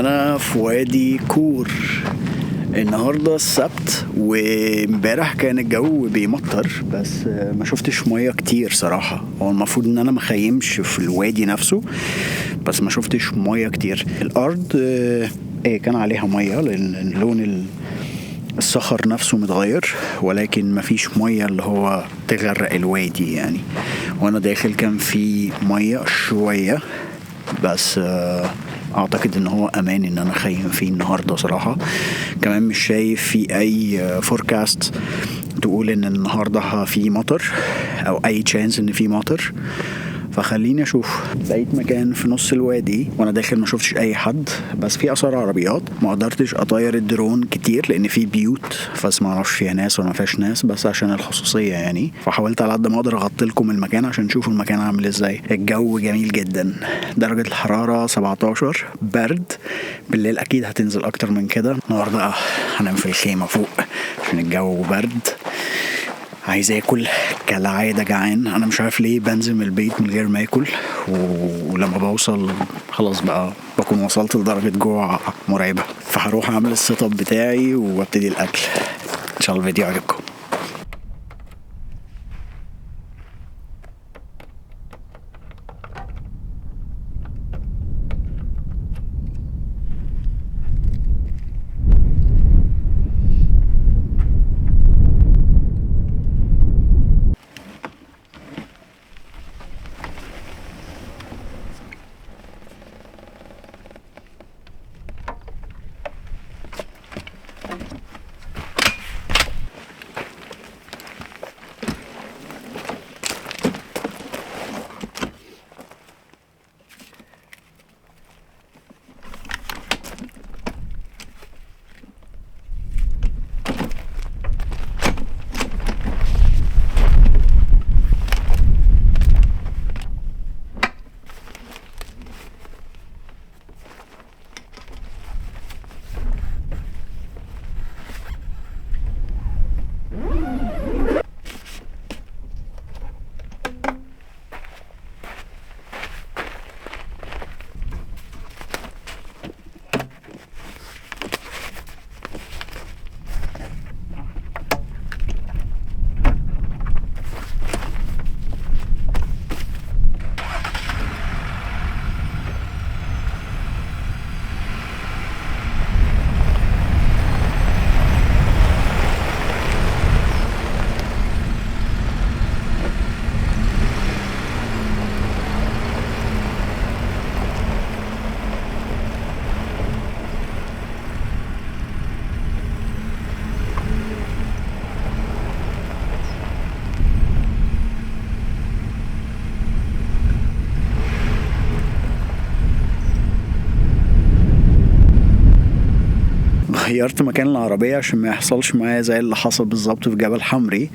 انا في وادي كور. النهارده السبت، وامبارح كان الجو بيمطر بس ما شفتش ميه كتير صراحه. هو المفروض ان انا ما خيمش في الوادي نفسه، بس ما شفتش ميه كتير. الارض كان عليها ميه لان لون الصخر نفسه متغير، ولكن ما فيش ميه اللي هو تغرق الوادي يعني. وانا داخل كان في ميه شويه، بس اعتقد ان هو امان ان انا اخيم فيه النهارده صراحه. كمان مش شايف في اي فوركاست تقول ان النهارده في مطر او اي تشانس ان في مطر، فخليني اشوف. لقيت مكان في نص الوادي وانا داخل ما شفتش اي حد، بس في اثار عربيات. ما قدرتش اطير الدرون كتير لان في بيوت، بس ما اعرفش فيها ناس ولا ما فيهاش ناس، بس عشان الخصوصيه يعني. فحاولت على قد ما اقدر اغطي لكم المكان عشان تشوفوا المكان عامل ازاي. الجو جميل جدا، درجه الحراره 17، برد. بالليل اكيد هتنزل اكتر من كده. النهارده هنام في الخيمه فوق عشان الجو برد. عايز اكل كالعاده، جعان. انا مش عارف ليه بنزل من البيت من غير ما اكل، ولما بوصل خلاص بقى بكون وصلت لدرجه جوع مرعبه. فهروح اعمل السيت اب بتاعي وابتدي الاكل. ان شاء الله الفيديو عجبكم. غيرت مكان العربية عشان ما يحصلش معايا زي اللي حصل بالظبط في جبل حمري،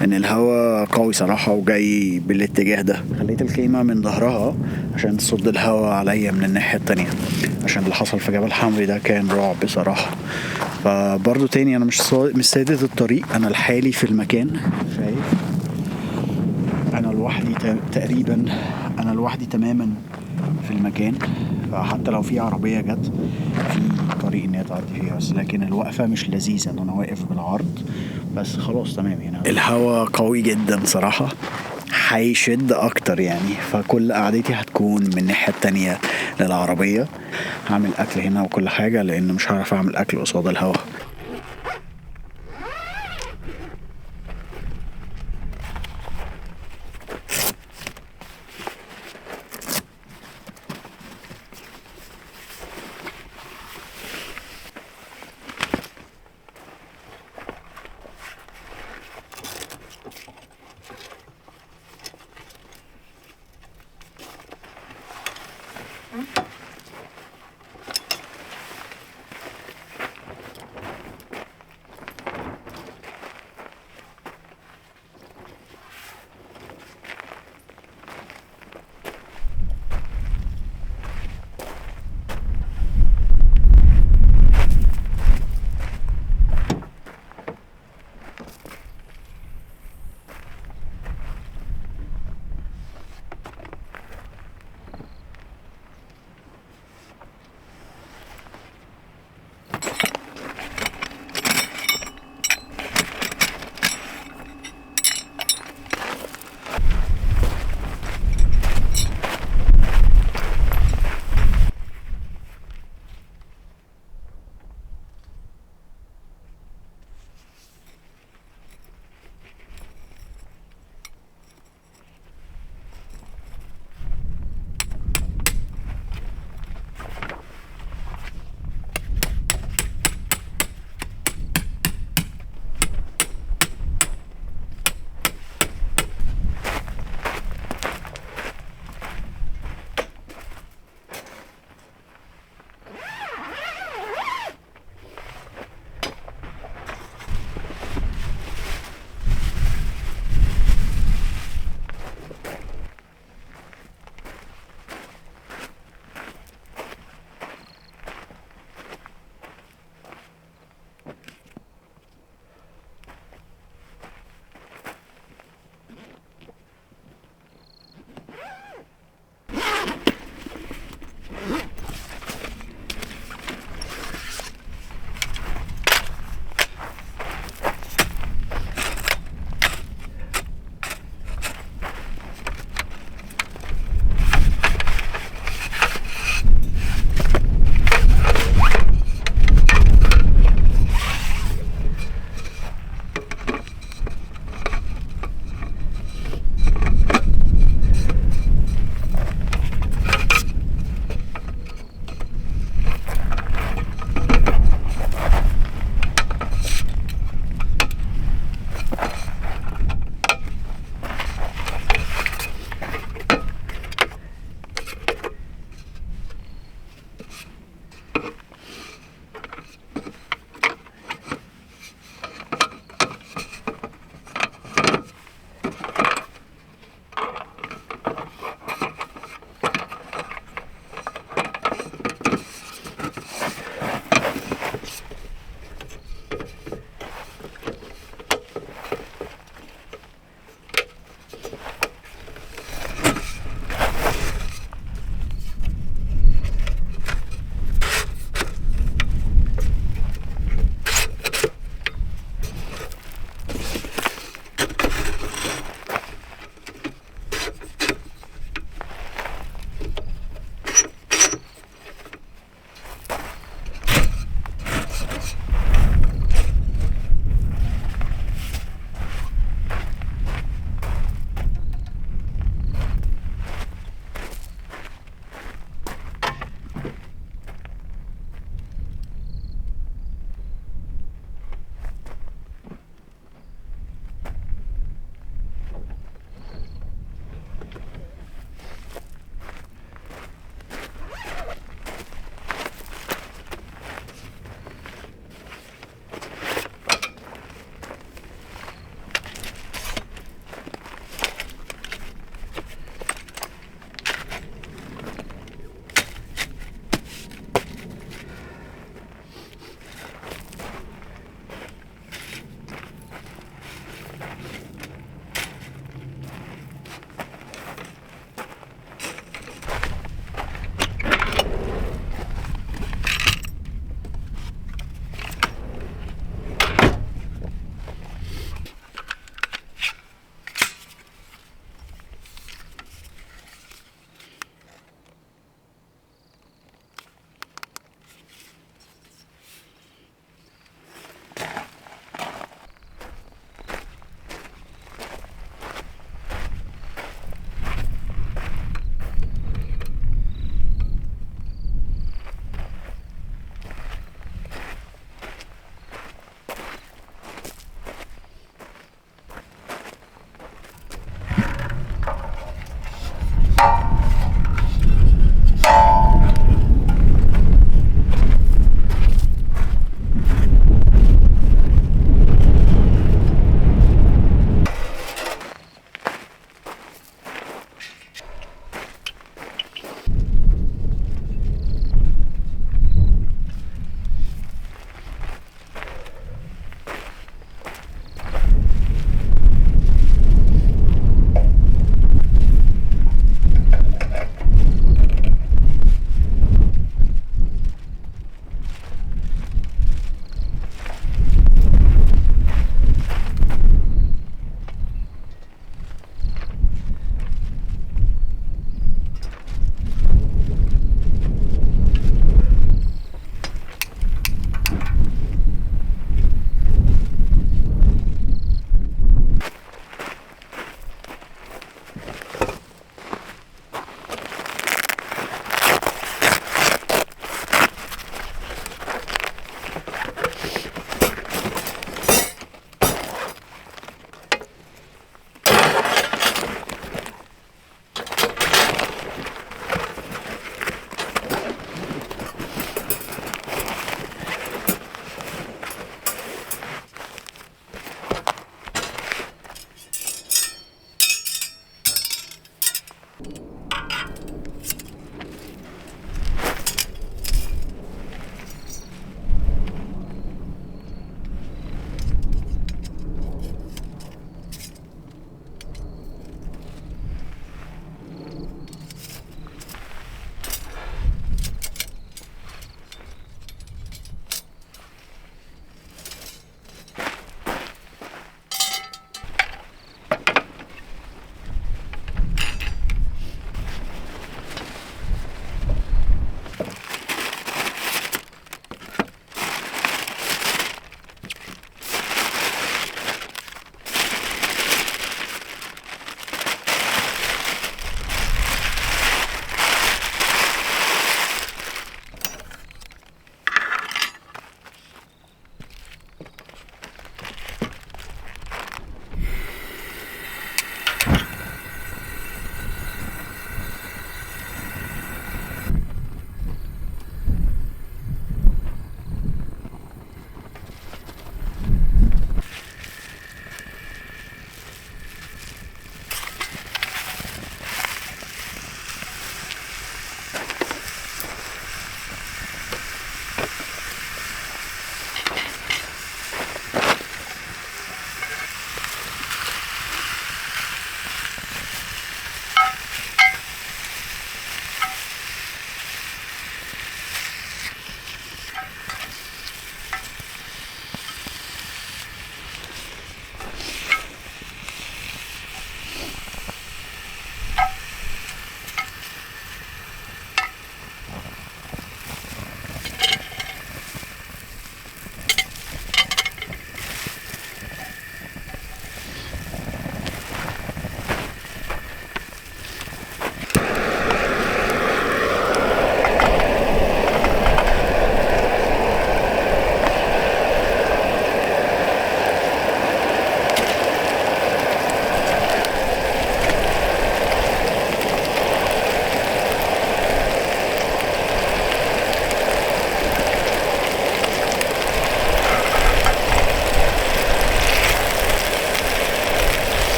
لأن الهواء قوي صراحة وجاي بالاتجاه ده. خليت الخيمة من ظهرها عشان تصد الهواء عليا من الناحية التانية، عشان اللي حصل في جبل حمري ده كان رعب صراحة. فبرضو تاني أنا مش سادد الطريق، أنا لحالي في المكان. شايف أنا لوحدي تقريبا، أنا لوحدي تماما في المكان. فحتى لو في عربية جت في طريق ان هي تعدي فيها، بس لكن الوقفة مش لذيذة ان انا واقف بالعرض. بس خلاص تمام يعني. الهواء قوي جدا صراحة، هيشد اكتر يعني. فكل قعدتي هتكون من الناحية التانية للعربية. هعمل اكل هنا وكل حاجة، لان مش هعرف اعمل اكل قصاد الهواء.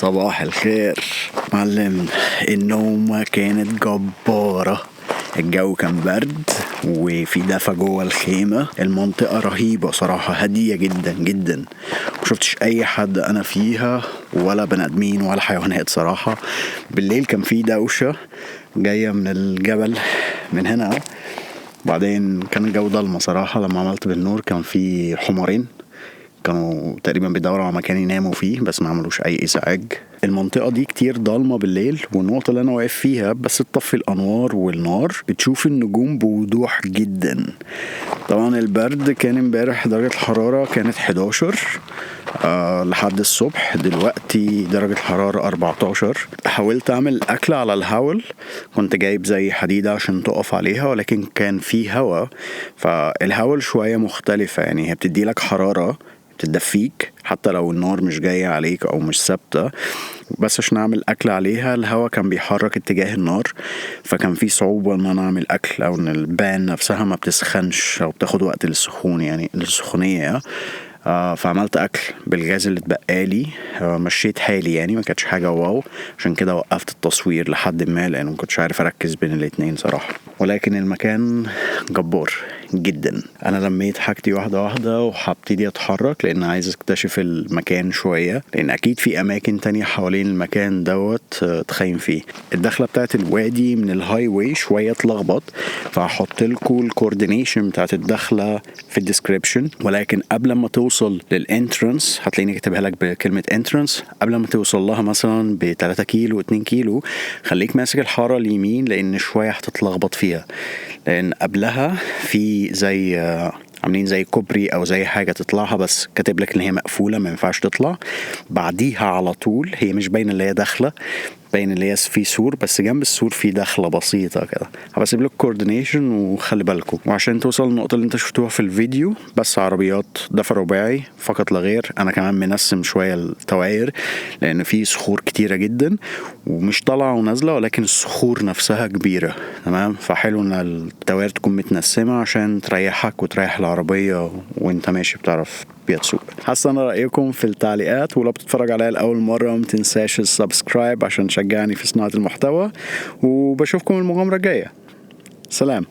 صباح الخير معلم. النومة كانت جبارة، الجو كان برد وفي دفا جوه الخيمة. المنطقة رهيبة صراحة، هادية جدا جدا، مشوفتش اي حد انا فيها ولا بني ادمين ولا حيوانات صراحة. بالليل كان في دوشة جاية من الجبل من هنا، بعدين كان الجو ضلمة صراحة. لما عملت بالنور كان في حمارين كانوا تقريبا بيدوروا على مكان يناموا فيه بس ما عملوش اي ازعاج. المنطقة دي كتير ضلمة بالليل، والنقطة اللي انا واقف فيها بس تطفي الانوار والنار بتشوف النجوم بوضوح جدا. طبعا البرد كان امبارح درجة الحرارة كانت 11 لحد الصبح، دلوقتي درجة الحرارة 14. حاولت اعمل اكل على الهول، كنت جايب زي حديدة عشان تقف عليها، ولكن كان في هوا، فالهول شوية مختلفة يعني، هي بتدي لك حرارة بتدفيك حتى لو النار مش جاية عليك او مش ثابتة. بس عشان اعمل اكل عليها الهواء كان بيحرك اتجاه النار، فكان في صعوبة ان انا اعمل اكل او ان البان نفسها ما بتسخنش او بتاخد وقت للسخون يعني للسخونية. فعملت اكل بالغاز اللي اتبقالي، مشيت حالي يعني، ما كانتش حاجة واو، عشان كده وقفت التصوير لحد ما لان ما كنتش عارف اركز بين الاتنين صراحة. ولكن المكان جبار جدا. انا لميت حاجتي واحدة واحدة وهبتدي اتحرك لان عايز اكتشف المكان شوية، لان اكيد في اماكن تانية حوالين المكان دوت تخيم فيه. الدخلة بتاعت الوادي من الهاي واي شوية اتلخبط، فهحط لكم الكوردينيشن بتاعت الدخلة في الديسكريبشن، ولكن قبل ما توصل للانترنس هتلاقيني كاتبها لك بكلمة انترنس. قبل ما توصل لها مثلا ب3 كيلو 2 كيلو خليك ماسك الحارة اليمين لان شوية هتتلخبط فيها، لان قبلها في زي عاملين زي كوبري او زي حاجة تطلعها بس كاتب لك ان هي مقفولة ما ينفعش تطلع. بعديها على طول هي مش باينة اللي هي داخلة، باين اللي هي في سور، بس جنب السور في دخلة بسيطة كده. هبسيب لك كوردينيشن وخلي بالكم. وعشان توصل للنقطة اللي انت شفتوها في الفيديو بس عربيات دفع رباعي فقط لا غير. انا كمان منسم شوية التواير لان في صخور كتيرة جدا ومش طالعة ونازلة، ولكن الصخور نفسها كبيرة تمام، فحلو ان التواير تكون متنسمة عشان تريحك وتريح العربية وانت ماشي بتعرف بيتسوق. حسنا رأيكم في التعليقات، ولو بتتفرج عليا لأول مرة متنساش السبسكرايب عشان تشجعني في صناعة المحتوى، وبشوفكم المغامرة الجاية. سلام.